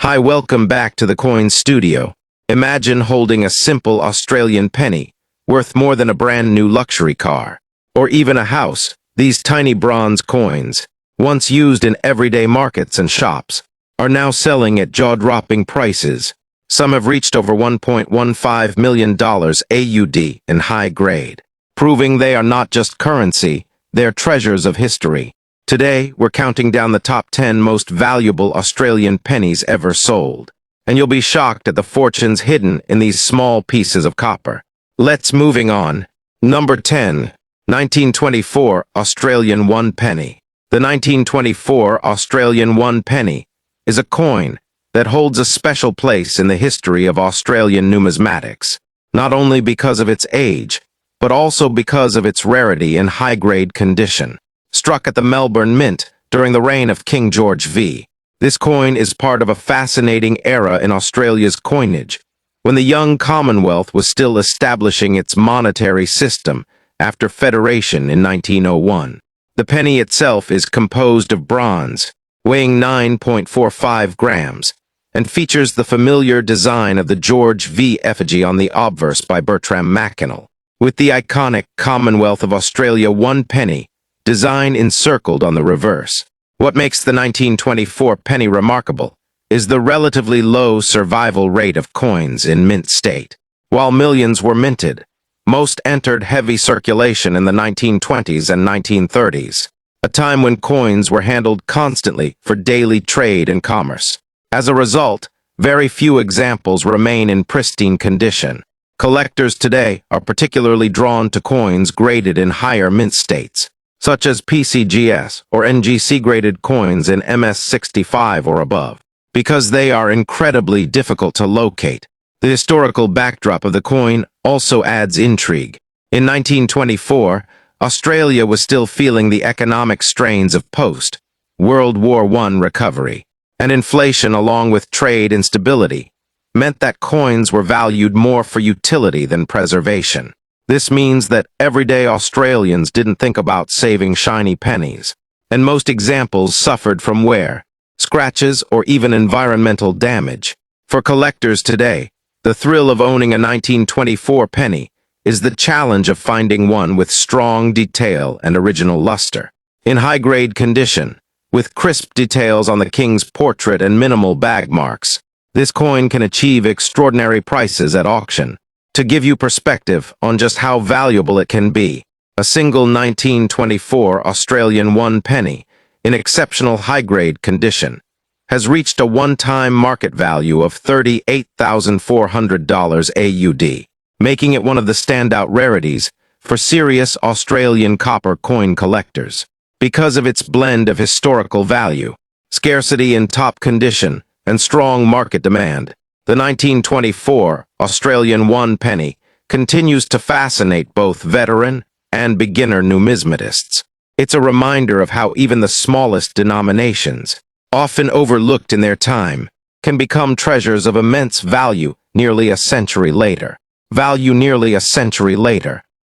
Hi, welcome back to the Coin Studio. Imagine holding a simple Australian penny, worth more than a brand new luxury car, or even a house. These tiny bronze coins, once used in everyday markets and shops, are now selling at jaw-dropping prices. Some have reached over $1.15 million AUD in high grade, proving they are not just currency, they're treasures of history. Today, we're counting down the top 10 most valuable Australian pennies ever sold, and you'll be shocked at the fortunes hidden in these small pieces of copper. Let's moving on. Number 10. 1924 Australian 1 penny. The 1924 Australian 1 penny is a coin that holds a special place in the history of Australian numismatics, not only because of its age, but also because of its rarity and high-grade condition. Struck at the Melbourne Mint during the reign of King George V. This coin is part of a fascinating era in Australia's coinage, when the young Commonwealth was still establishing its monetary system after Federation in 1901. The penny itself is composed of bronze, weighing 9.45 grams, and features the familiar design of the George V effigy on the obverse by Bertram Mackennal. With the iconic Commonwealth of Australia 1 penny design encircled on the reverse. What makes the 1924 penny remarkable is the relatively low survival rate of coins in mint state. While millions were minted, most entered heavy circulation in the 1920s and 1930s, a time when coins were handled constantly for daily trade and commerce. As a result, very few examples remain in pristine condition. Collectors today are particularly drawn to coins graded in higher mint states, such as PCGS or NGC-graded coins in MS65 or above, because they are incredibly difficult to locate. The historical backdrop of the coin also adds intrigue. In 1924, Australia was still feeling the economic strains of post-World War I recovery, and inflation along with trade instability meant that coins were valued more for utility than preservation. This means that everyday Australians didn't think about saving shiny pennies, and most examples suffered from wear, scratches, or even environmental damage. For collectors today, the thrill of owning a 1924 penny is the challenge of finding one with strong detail and original luster. In high-grade condition, with crisp details on the king's portrait and minimal bag marks, this coin can achieve extraordinary prices at auction. To give you perspective on just how valuable it can be, a single 1924 Australian 1 penny, in exceptional high-grade condition, has reached a one-time market value of $38,400 AUD, making it one of the standout rarities for serious Australian copper coin collectors. Because of its blend of historical value, scarcity in top condition, and strong market demand, the 1924 Australian 1 penny continues to fascinate both veteran and beginner numismatists. It's a reminder of how even the smallest denominations, often overlooked in their time, can become treasures of immense value nearly a century later.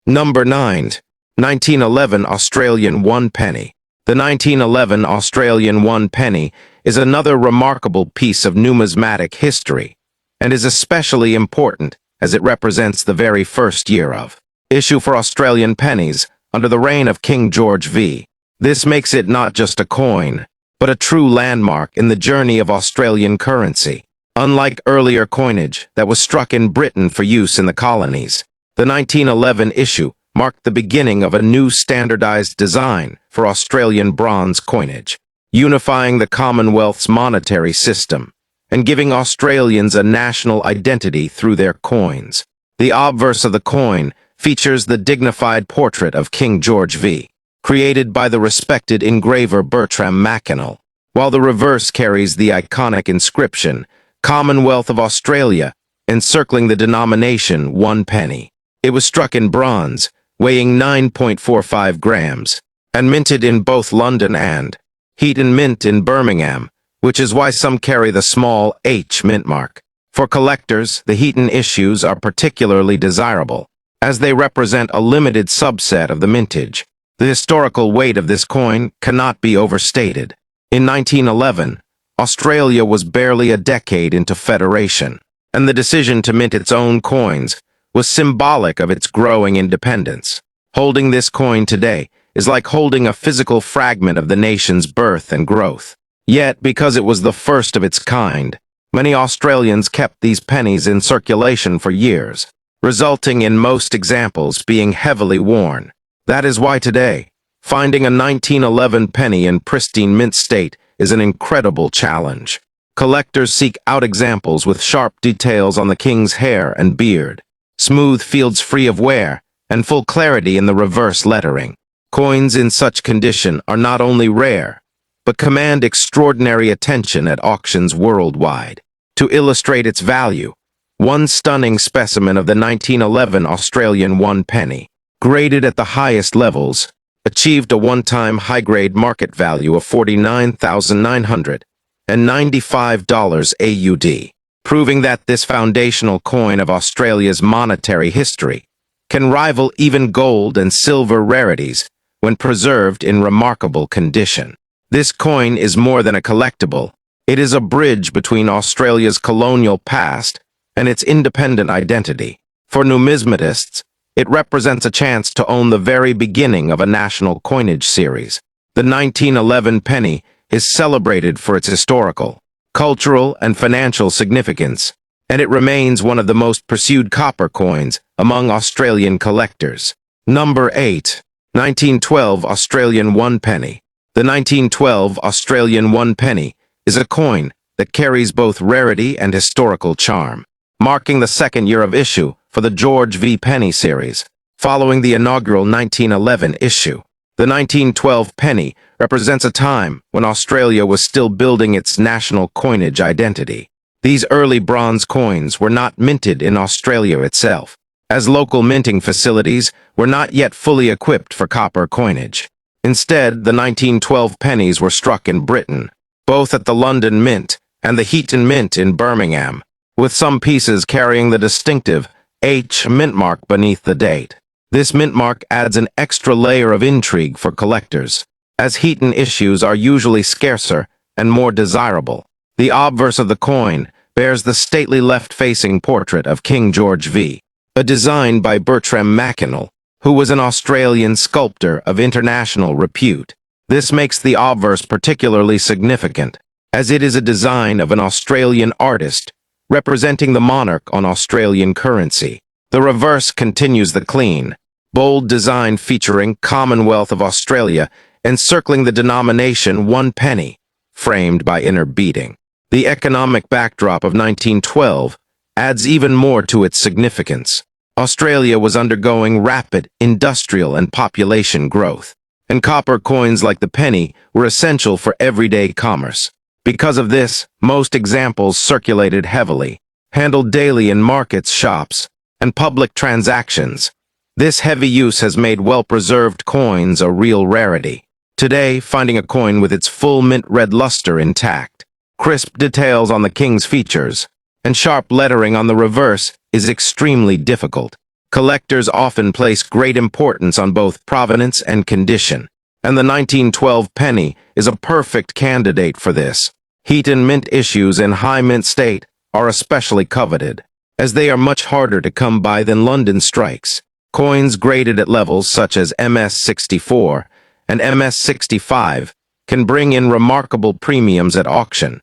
Number 9. 1911 Australian 1 penny. The 1911 Australian 1 penny is another remarkable piece of numismatic history, and is especially important as it represents the very first year of issue for Australian pennies under the reign of King George V. This makes it not just a coin, but a true landmark in the journey of Australian currency. Unlike earlier coinage that was struck in Britain for use in the colonies, the 1911 issue marked the beginning of a new standardized design for Australian bronze coinage, unifying the Commonwealth's monetary system and giving Australians a national identity through their coins. The obverse of the coin features the dignified portrait of King George V, created by the respected engraver Bertram Mackennal, while the reverse carries the iconic inscription, Commonwealth of Australia, encircling the denomination 1 penny. It was struck in bronze, weighing 9.45 grams, and minted in both London and Heaton Mint in Birmingham, which is why some carry the small H mint mark. For collectors, the Heaton issues are particularly desirable, as they represent a limited subset of the mintage. The historical weight of this coin cannot be overstated. In 1911, Australia was barely a decade into federation, and the decision to mint its own coins was symbolic of its growing independence. Holding this coin today is like holding a physical fragment of the nation's birth and growth. Yet, because it was the first of its kind, many Australians kept these pennies in circulation for years, resulting in most examples being heavily worn. That is why today, finding a 1911 penny in pristine mint state is an incredible challenge. Collectors seek out examples with sharp details on the king's hair and beard, smooth fields free of wear, and full clarity in the reverse lettering. Coins in such condition are not only rare, but command extraordinary attention at auctions worldwide. To illustrate its value, one stunning specimen of the 1911 Australian 1 penny, graded at the highest levels, achieved a one-time high-grade market value of $49,995 AUD, proving that this foundational coin of Australia's monetary history can rival even gold and silver rarities when preserved in remarkable condition. This coin is more than a collectible. It is a bridge between Australia's colonial past and its independent identity. For numismatists, it represents a chance to own the very beginning of a national coinage series. The 1911 penny is celebrated for its historical, cultural, and financial significance, and it remains one of the most pursued copper coins among Australian collectors. Number 8. 1912 Australian 1 penny. The 1912 Australian 1 penny is a coin that carries both rarity and historical charm, marking the second year of issue for the George V. Penny series, following the inaugural 1911 issue. The 1912 penny represents a time when Australia was still building its national coinage identity. These early bronze coins were not minted in Australia itself, as local minting facilities were not yet fully equipped for copper coinage. Instead, the 1912 pennies were struck in Britain, both at the London Mint and the Heaton Mint in Birmingham, with some pieces carrying the distinctive H mint mark beneath the date. This mint mark adds an extra layer of intrigue for collectors, as Heaton issues are usually scarcer and more desirable. The obverse of the coin bears the stately left-facing portrait of King George V, a design by Bertram Mackennal, who was an Australian sculptor of international repute. This makes the obverse particularly significant, as it is a design of an Australian artist representing the monarch on Australian currency. The reverse continues the clean, bold design featuring Commonwealth of Australia encircling the denomination 1 penny, framed by inner beading. The economic backdrop of 1912 adds even more to its significance. Australia was undergoing rapid industrial and population growth, and copper coins like the penny were essential for everyday commerce. Because of this, most examples circulated heavily, handled daily in markets, shops, and public transactions. This heavy use has made well-preserved coins a real rarity. Today, finding a coin with its full mint red luster intact, crisp details on the king's features, and sharp lettering on the reverse is extremely difficult. Collectors often place great importance on both provenance and condition, and the 1912 penny is a perfect candidate for this. Heaton mint issues in high mint state are especially coveted, as they are much harder to come by than London strikes. Coins graded at levels such as MS-64 and MS-65 can bring in remarkable premiums at auction,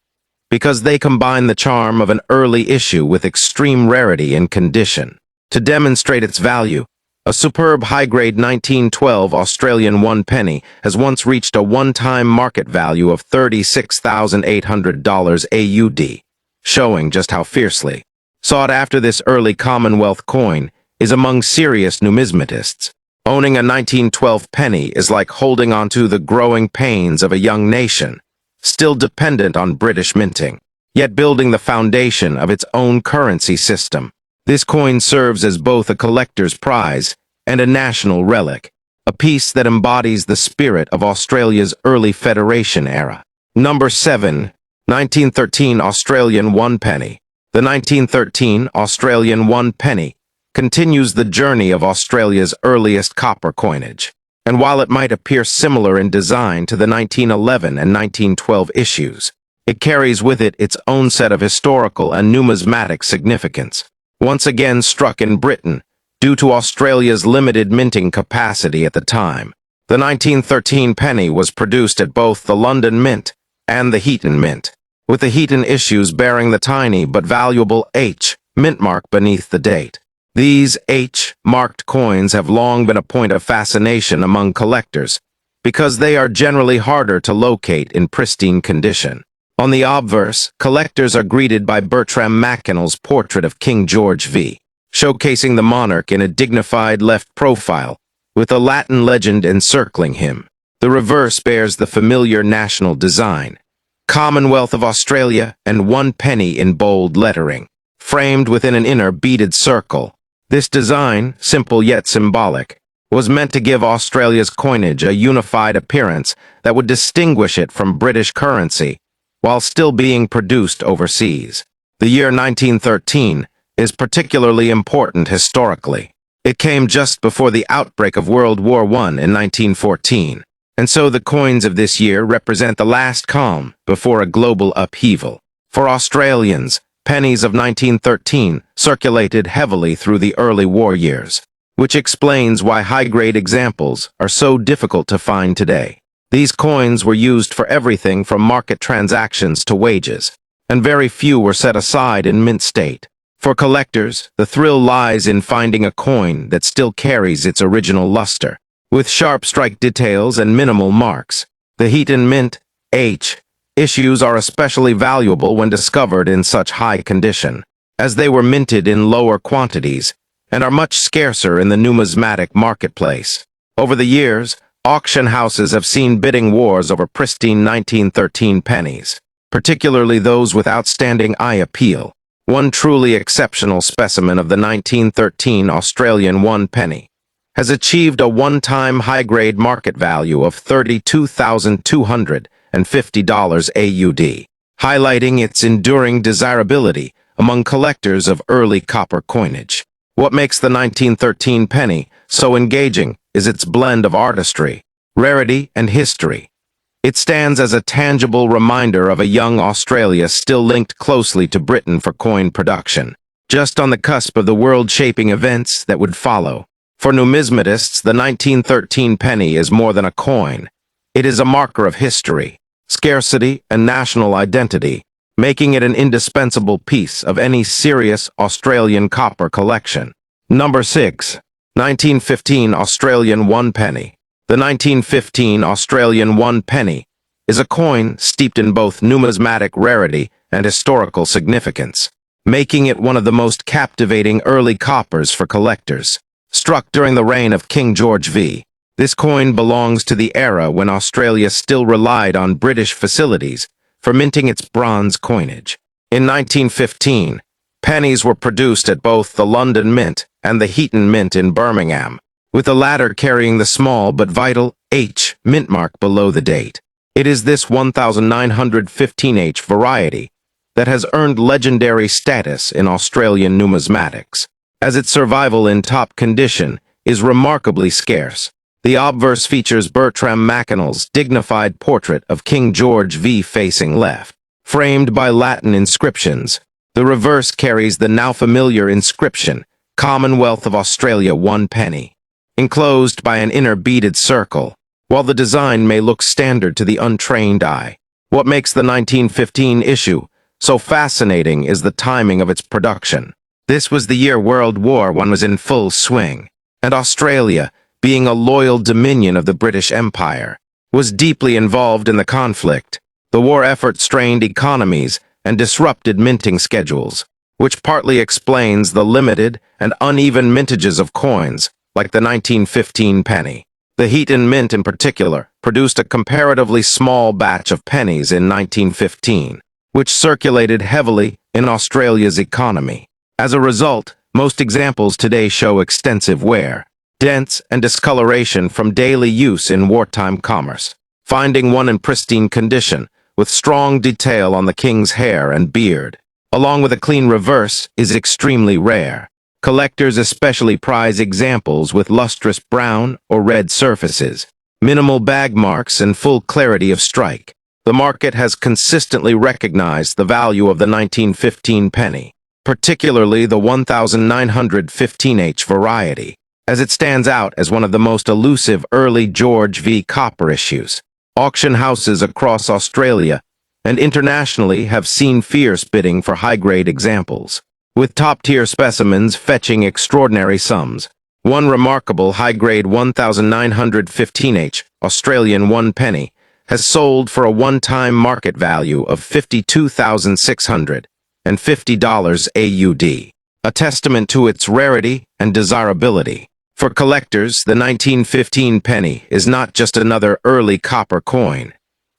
because they combine the charm of an early issue with extreme rarity and condition. To demonstrate its value, a superb high-grade 1912 Australian 1 penny has once reached a one-time market value of $36,800 AUD, showing just how fiercely sought after this early Commonwealth coin is among serious numismatists. Owning a 1912 penny is like holding onto the growing pains of a young nation, still dependent on British minting, yet building the foundation of its own currency system. This coin serves as both a collector's prize and a national relic, a piece that embodies the spirit of Australia's early Federation era. Number 7. 1913 Australian 1 penny. The 1913 Australian 1 penny continues the journey of Australia's earliest copper coinage, and while it might appear similar in design to the 1911 and 1912 issues, it carries with it its own set of historical and numismatic significance. Once again struck in Britain, due to Australia's limited minting capacity at the time, the 1913 penny was produced at both the London Mint and the Heaton Mint, with the Heaton issues bearing the tiny but valuable H mint mark beneath the date. These H-marked coins have long been a point of fascination among collectors because they are generally harder to locate in pristine condition. On the obverse, collectors are greeted by Bertram Mackinnell's portrait of King George V, showcasing the monarch in a dignified left profile, with a Latin legend encircling him. The reverse bears the familiar national design, Commonwealth of Australia, and 1 penny in bold lettering, framed within an inner beaded circle. This design, simple yet symbolic, was meant to give Australia's coinage a unified appearance that would distinguish it from British currency, while still being produced overseas. The year 1913 is particularly important historically. It came just before the outbreak of World War I in 1914, and so the coins of this year represent the last calm before a global upheaval. For Australians, pennies of 1913 circulated heavily through the early war years, which explains why high-grade examples are so difficult to find today. These coins were used for everything from market transactions to wages, and very few were set aside in mint state. For collectors, the thrill lies in finding a coin that still carries its original luster, with sharp strike details and minimal marks. The Heaton Mint H issues are especially valuable when discovered in such high condition, as they were minted in lower quantities and are much scarcer in the numismatic marketplace. Over the years, auction houses have seen bidding wars over pristine 1913 pennies, particularly those with outstanding eye appeal. One truly exceptional specimen of the 1913 Australian 1 penny has achieved a one-time high-grade market value of $32,250 AUD, highlighting its enduring desirability among collectors of early copper coinage. What makes the 1913 penny so engaging is its blend of artistry, rarity, and history. It stands as a tangible reminder of a young Australia still linked closely to Britain for coin production, just on the cusp of the world-shaping events that would follow. For numismatists, the 1913 penny is more than a coin. It is a marker of history, scarcity, and national identity, making it an indispensable piece of any serious Australian copper collection. Number 6. 1915 Australian 1 penny. The 1915 Australian 1 penny is a coin steeped in both numismatic rarity and historical significance, making it one of the most captivating early coppers for collectors. Struck during the reign of King George V, this coin belongs to the era when Australia still relied on British facilities for minting its bronze coinage. In 1915, pennies were produced at both the London Mint and the Heaton Mint in Birmingham, with the latter carrying the small but vital H mint mark below the date. It is this 1915H variety that has earned legendary status in Australian numismatics, as its survival in top condition is remarkably scarce. The obverse features Bertram Mackinnell's dignified portrait of King George V facing left, framed by Latin inscriptions. The reverse carries the now familiar inscription, Commonwealth of Australia 1 penny, enclosed by an inner beaded circle. While the design may look standard to the untrained eye, what makes the 1915 issue so fascinating is the timing of its production. This was the year World War I was in full swing, and Australia, being a loyal dominion of the British Empire, was deeply involved in the conflict. The war effort strained economies and disrupted minting schedules, which partly explains the limited and uneven mintages of coins, like the 1915 penny. The Heaton Mint in particular produced a comparatively small batch of pennies in 1915, which circulated heavily in Australia's economy. As a result, most examples today show extensive wear, dents, and discoloration from daily use in wartime commerce. Finding one in pristine condition, with strong detail on the king's hair and beard, along with a clean reverse, is extremely rare. Collectors especially prize examples with lustrous brown or red surfaces, minimal bag marks, and full clarity of strike. the market has consistently recognized the value of the 1915 penny, particularly the 1915H variety, as it stands out as one of the most elusive early George V. copper issues. Auction houses across Australia and internationally have seen fierce bidding for high-grade examples, with top-tier specimens fetching extraordinary sums. One remarkable high-grade 1915H Australian 1 penny has sold for a one-time market value of $52,650 AUD, a testament to its rarity and desirability. For collectors, the 1915 penny is not just another early copper coin.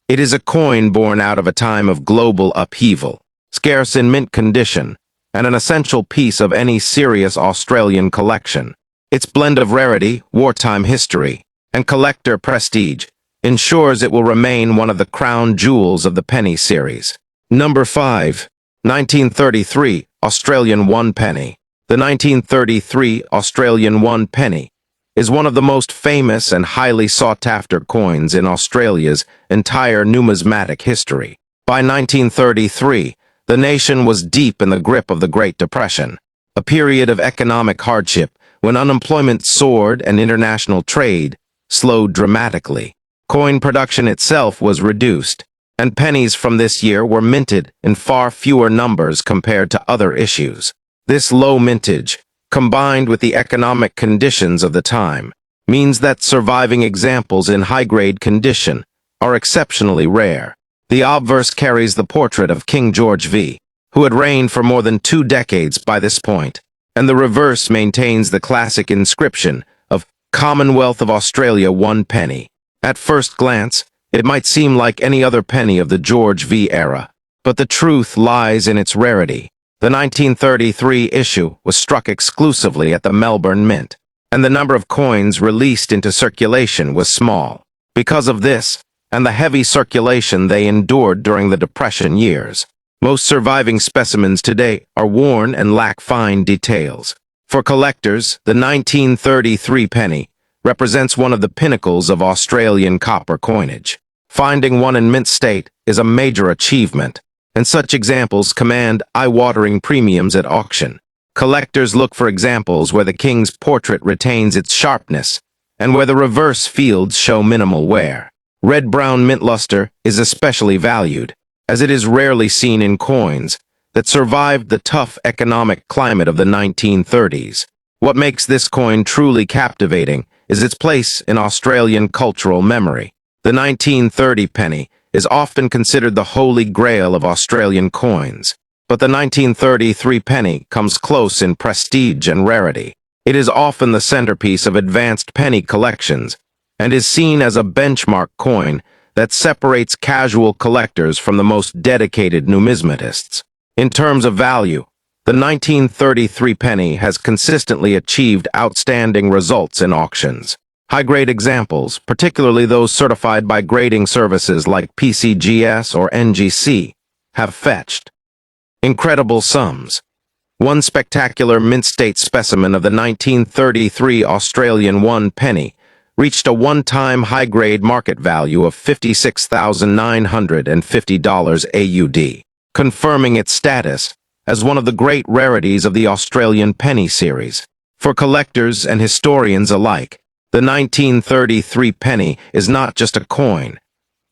It is a coin born out of a time of global upheaval, scarce in mint condition, and an essential piece of any serious Australian collection. Its blend of rarity, wartime history, and collector prestige ensures it will remain one of the crown jewels of the penny series. Number 5. 1933 Australian 1 penny. The 1933 Australian 1 penny is one of the most famous and highly sought-after coins in Australia's entire numismatic history. By 1933, the nation was deep in the grip of the Great Depression, a period of economic hardship when unemployment soared and international trade slowed dramatically. Coin production itself was reduced, and pennies from this year were minted in far fewer numbers compared to other issues. This low mintage, combined with the economic conditions of the time, means that surviving examples in high-grade condition are exceptionally rare. The obverse carries the portrait of King George V, who had reigned for more than 2 decades by this point, and the reverse maintains the classic inscription of Commonwealth of Australia 1 penny. At first glance, it might seem like any other penny of the George V era, but the truth lies in its rarity. The 1933 issue was struck exclusively at the Melbourne Mint, and the number of coins released into circulation was small. Because of this, and the heavy circulation they endured during the Depression years, most surviving specimens today are worn and lack fine details. For collectors, the 1933 penny represents one of the pinnacles of Australian copper coinage. Finding one in mint state is a major achievement, and such examples command eye-watering premiums at auction. Collectors look for examples where the king's portrait retains its sharpness, and where the reverse fields show minimal wear. Red-brown mint luster is especially valued, as it is rarely seen in coins that survived the tough economic climate of the 1930s. What makes this coin truly captivating is its place in Australian cultural memory. The 1930 penny is often considered the holy grail of Australian coins, but the 1933 penny comes close in prestige and rarity. It is often the centerpiece of advanced penny collections, and is seen as a benchmark coin that separates casual collectors from the most dedicated numismatists. In terms of value, the 1933 penny has consistently achieved outstanding results in auctions. High-grade examples, particularly those certified by grading services like PCGS or NGC, have fetched incredible sums. One spectacular mint-state specimen of the 1933 Australian 1 penny reached a one-time high-grade market value of $56,950 AUD, confirming its status as one of the great rarities of the Australian penny series. For collectors and historians alike, the 1933 penny is not just a coin.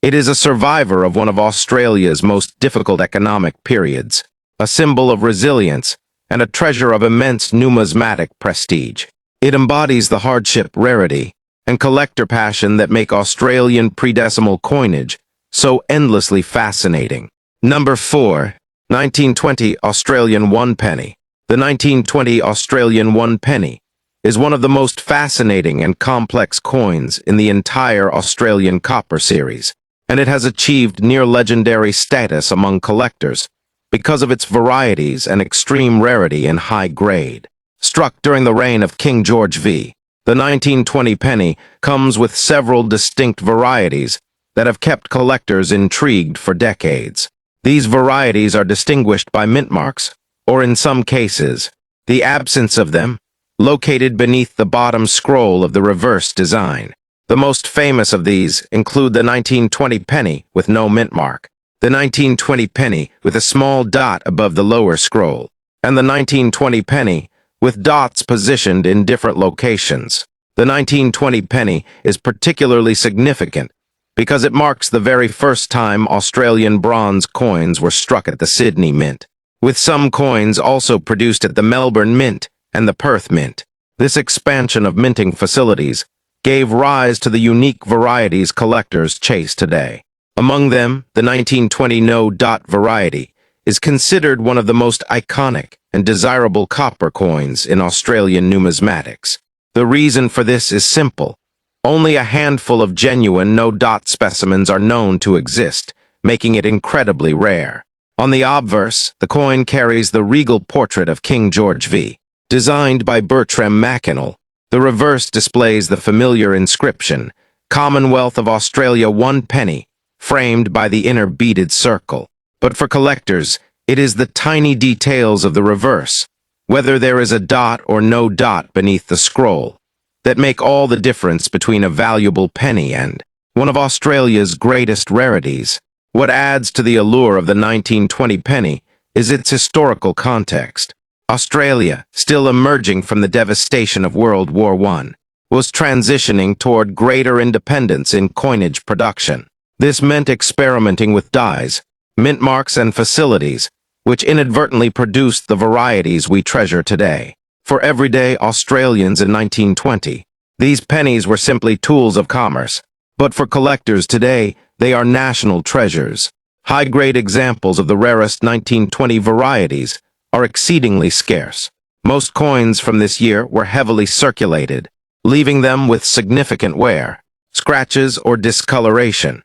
It is a survivor of one of Australia's most difficult economic periods, a symbol of resilience, and a treasure of immense numismatic prestige. It embodies the hardship, rarity, and collector passion that make Australian pre-decimal coinage so endlessly fascinating. Number 4. 1920 Australian 1 penny. The 1920 Australian 1 penny is one of the most fascinating and complex coins in the entire Australian copper series, and it has achieved near-legendary status among collectors because of its varieties and extreme rarity in high grade. Struck during the reign of King George V, the 1920 penny comes with several distinct varieties that have kept collectors intrigued for decades. These varieties are distinguished by mint marks, or in some cases, the absence of them, located beneath the bottom scroll of the reverse design. The most famous of these include the 1920 penny with no mint mark, the 1920 penny with a small dot above the lower scroll, and the 1920 penny with dots positioned in different locations. The 1920 penny is particularly significant because it marks the very first time Australian bronze coins were struck at the Sydney Mint, with some coins also produced at the Melbourne Mint and the Perth Mint. This expansion of minting facilities gave rise to the unique varieties collectors chase today. Among them, the 1920 no-dot variety is considered one of the most iconic and desirable copper coins in Australian numismatics. The reason for this is simple. Only a handful of genuine no-dot specimens are known to exist, making it incredibly rare. On the obverse, the coin carries the regal portrait of King George V, designed by Bertram Mackennal. The reverse displays the familiar inscription, Commonwealth of Australia 1 penny, framed by the inner beaded circle. But for collectors, it is the tiny details of the reverse, whether there is a dot or no dot beneath the scroll, that make all the difference between a valuable penny and one of Australia's greatest rarities. What adds to the allure of the 1920 penny is its historical context. Australia, still emerging from the devastation of World War I, was transitioning toward greater independence in coinage production. This meant experimenting with dies, mint marks, and facilities, which inadvertently produced the varieties we treasure today. For everyday Australians in 1920, these pennies were simply tools of commerce, but for collectors today, they are national treasures. High-grade examples of the rarest 1920 varieties are exceedingly scarce. Most coins from this year were heavily circulated, leaving them with significant wear, scratches, or discoloration.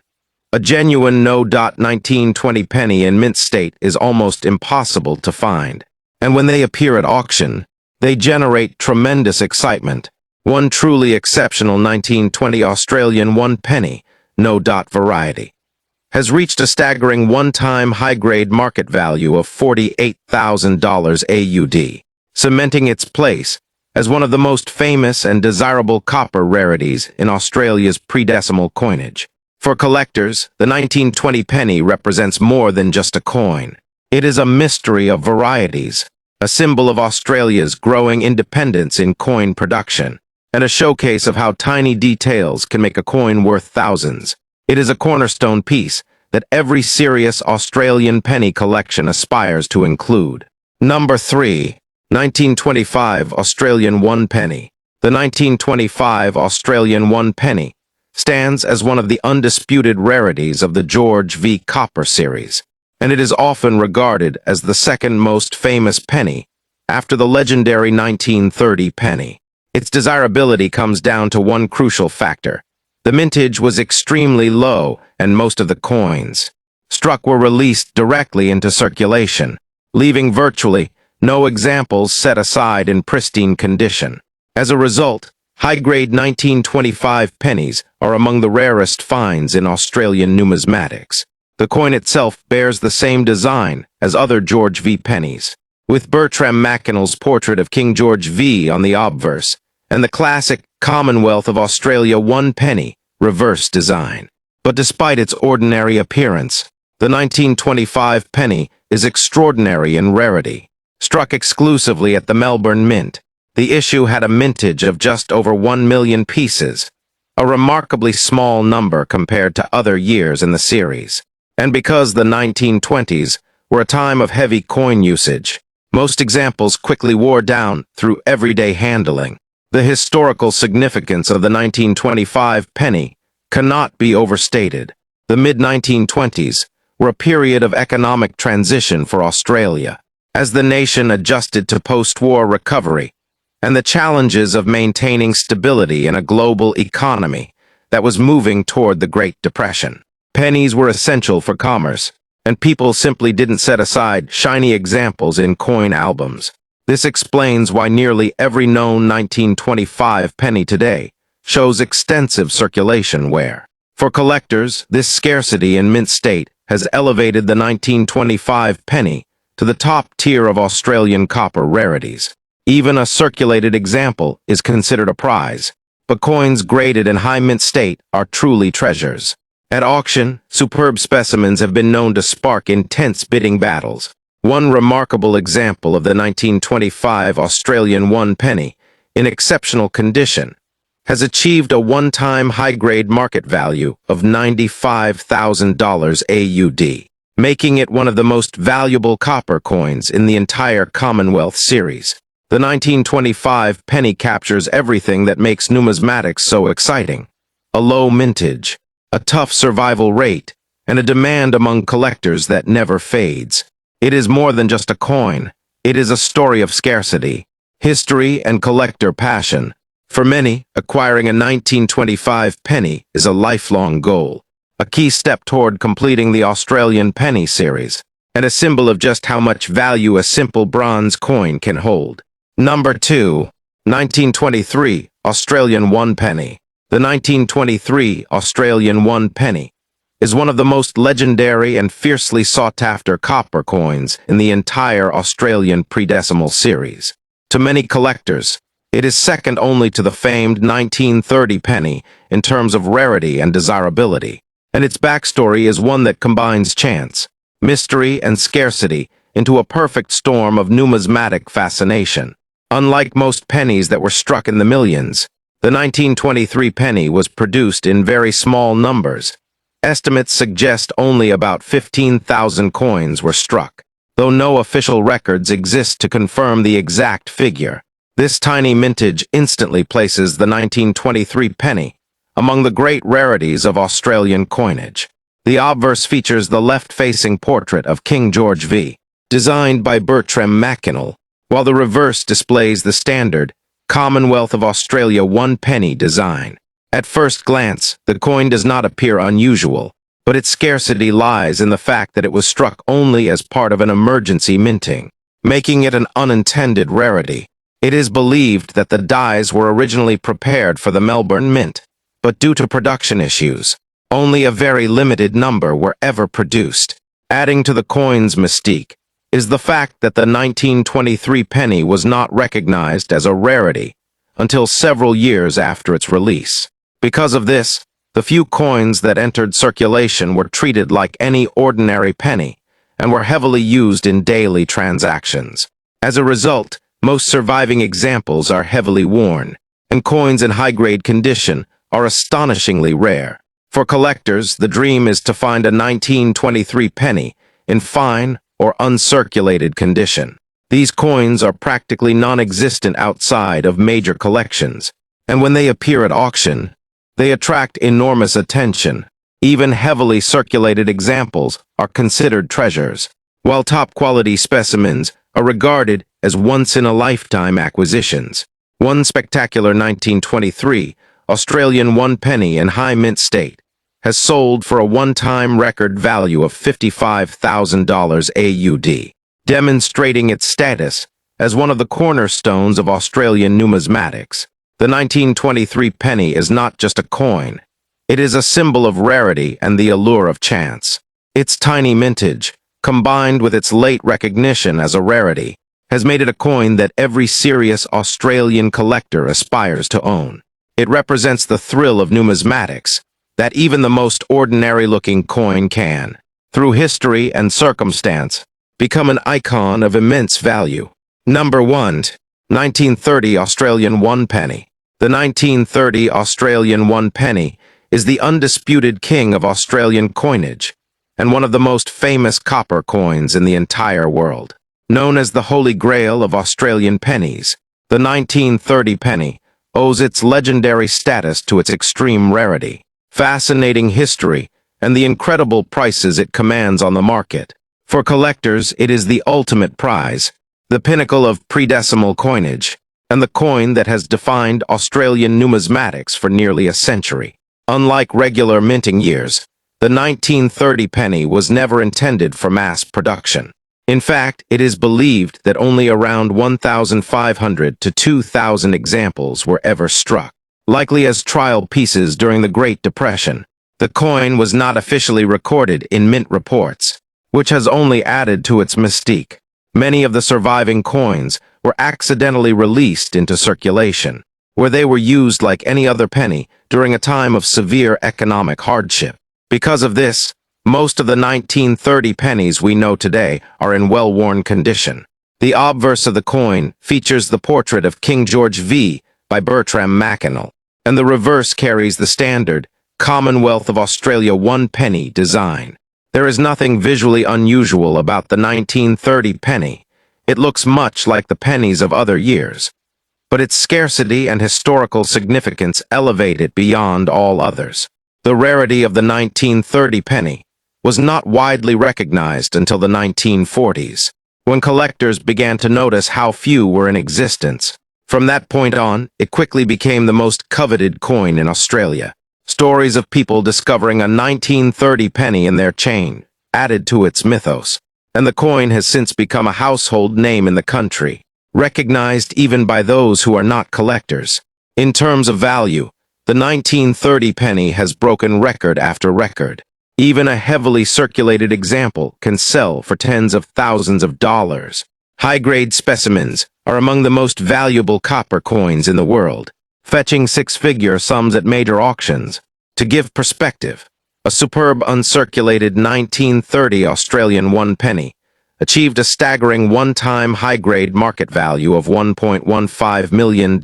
A genuine no-dot 1920 penny in mint state is almost impossible to find, and when they appear at auction, they generate tremendous excitement. One truly exceptional 1920 Australian 1 penny, no-dot variety, has reached a staggering one-time high-grade market value of $48,000 AUD, cementing its place as one of the most famous and desirable copper rarities in Australia's pre-decimal coinage. For collectors, the 1920 penny represents more than just a coin. It is a mystery of varieties, a symbol of Australia's growing independence in coin production, and a showcase of how tiny details can make a coin worth thousands. It is a cornerstone piece that every serious Australian penny collection aspires to include. Number 3. 1925 Australian 1 penny. The 1925 Australian 1 penny stands as one of the undisputed rarities of the George V. Copper series, and it is often regarded as the second most famous penny after the legendary 1930 penny. Its desirability comes down to one crucial factor. The mintage was extremely low, and most of the coins struck were released directly into circulation, leaving virtually no examples set aside in pristine condition. As a result, high-grade 1925 pennies are among the rarest finds in Australian numismatics. The coin itself bears the same design as other George V pennies, with Bertram Mackennal's portrait of King George V on the obverse, and the classic Commonwealth of Australia 1 penny reverse design. But despite its ordinary appearance, the 1925 penny is extraordinary in rarity. Struck exclusively at the Melbourne Mint, the issue had a mintage of just over 1 million pieces, a remarkably small number compared to other years in the series. And because the 1920s were a time of heavy coin usage, most examples quickly wore down through everyday handling. The historical significance of the 1925 penny cannot be overstated. The mid-1920s were a period of economic transition for Australia, as the nation adjusted to post-war recovery and the challenges of maintaining stability in a global economy that was moving toward the Great Depression. Pennies were essential for commerce, and people simply didn't set aside shiny examples in coin albums. This explains why nearly every known 1925 penny today shows extensive circulation wear. For collectors, this scarcity in mint state has elevated the 1925 penny to the top tier of Australian copper rarities. Even a circulated example is considered a prize, but coins graded in high mint state are truly treasures. At auction, superb specimens have been known to spark intense bidding battles. One remarkable example of the 1925 Australian one penny, in exceptional condition, has achieved a one-time high-grade market value of $95,000 AUD, making it one of the most valuable copper coins in the entire Commonwealth series. The 1925 penny captures everything that makes numismatics so exciting: a low mintage, a tough survival rate, and a demand among collectors that never fades. It is more than just a coin. It is a story of scarcity, history, and collector passion. For many, acquiring a 1925 penny is a lifelong goal, a key step toward completing the Australian penny series, and a symbol of just how much value a simple bronze coin can hold. Number 2. 1923 Australian one penny. The 1923 Australian one penny is one of the most legendary and fiercely sought-after copper coins in the entire Australian pre-decimal series. To many collectors, it is second only to the famed 1930 penny in terms of rarity and desirability, and its backstory is one that combines chance, mystery, and scarcity into a perfect storm of numismatic fascination. Unlike most pennies that were struck in the millions, the 1923 penny was produced in very small numbers. Estimates suggest only about 15,000 coins were struck, though no official records exist to confirm the exact figure. This tiny mintage instantly places the 1923 penny among the great rarities of Australian coinage. The obverse features the left-facing portrait of King George V, designed by Bertram Mackennal, while the reverse displays the standard Commonwealth of Australia one penny design. At first glance, the coin does not appear unusual, but its scarcity lies in the fact that it was struck only as part of an emergency minting, making it an unintended rarity. It is believed that the dies were originally prepared for the Melbourne Mint, but due to production issues, only a very limited number were ever produced. Adding to the coin's mystique is the fact that the 1923 penny was not recognized as a rarity until several years after its release. Because of this, the few coins that entered circulation were treated like any ordinary penny and were heavily used in daily transactions. As a result, most surviving examples are heavily worn, and coins in high-grade condition are astonishingly rare. For collectors, the dream is to find a 1923 penny in fine or uncirculated condition. These coins are practically non-existent outside of major collections, and when they appear at auction, they attract enormous attention. Even heavily circulated examples are considered treasures, while top-quality specimens are regarded as once-in-a-lifetime acquisitions. One spectacular 1923 Australian one penny in high mint state has sold for a one-time record value of $55,000 AUD, demonstrating its status as one of the cornerstones of Australian numismatics. The 1923 penny is not just a coin. It is a symbol of rarity and the allure of chance. Its tiny mintage, combined with its late recognition as a rarity, has made it a coin that every serious Australian collector aspires to own. It represents the thrill of numismatics that even the most ordinary-looking coin can, through history and circumstance, become an icon of immense value. Number 1. 1930 Australian one penny. The 1930 Australian one penny is the undisputed king of Australian coinage and one of the most famous copper coins in the entire world. Known as the Holy Grail of Australian pennies, the 1930 penny owes its legendary status to its extreme rarity, fascinating history, and the incredible prices it commands on the market. For collectors, it is the ultimate prize, the pinnacle of pre-decimal coinage, and the coin that has defined Australian numismatics for nearly a century. Unlike regular minting years, the 1930 penny was never intended for mass production. In fact, it is believed that only around 1,500 to 2,000 examples were ever struck. Likely as trial pieces during the Great Depression, the coin was not officially recorded in mint reports, which has only added to its mystique. Many of the surviving coins were accidentally released into circulation, where they were used like any other penny during a time of severe economic hardship. Because of this, most of the 1930 pennies we know today are in well-worn condition. The obverse of the coin features the portrait of King George V by Bertram Mackennal, and the reverse carries the standard Commonwealth of Australia 1 penny design. There is nothing visually unusual about the 1930 penny. It looks much like the pennies of other years, but its scarcity and historical significance elevate it beyond all others. The rarity of the 1930 penny was not widely recognized until the 1940s, when collectors began to notice how few were in existence. From that point on, it quickly became the most coveted coin in Australia. Stories of people discovering a 1930 penny in their chain added to its mythos, and the coin has since become a household name in the country, recognized even by those who are not collectors. In terms of value, the 1930 penny has broken record after record. Even a heavily circulated example can sell for tens of thousands of dollars. High-grade specimens are among the most valuable copper coins in the world, fetching six-figure sums at major auctions. To give perspective, a superb uncirculated 1930 Australian 1 penny achieved a staggering one-time high-grade market value of $1.15 million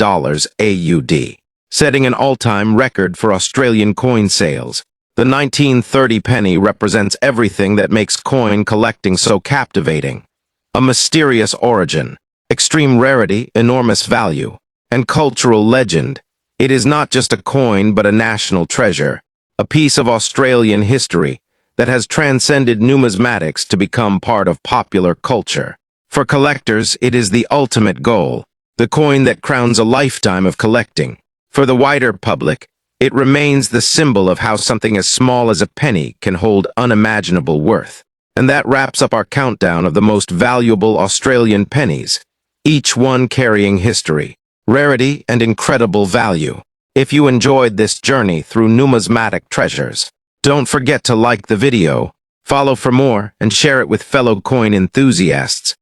AUD, setting an all-time record for Australian coin sales. The 1930 penny represents everything that makes coin collecting so captivating. A mysterious origin, extreme rarity, enormous value, and cultural legend. It is not just a coin but a national treasure, a piece of Australian history that has transcended numismatics to become part of popular culture. For collectors, it is the ultimate goal, the coin that crowns a lifetime of collecting. For the wider public, it remains the symbol of how something as small as a penny can hold unimaginable worth. And that wraps up our countdown of the most valuable Australian pennies, each one carrying history, rarity, and incredible value. If you enjoyed this journey through numismatic treasures, don't forget to like the video, follow for more, and share it with fellow coin enthusiasts.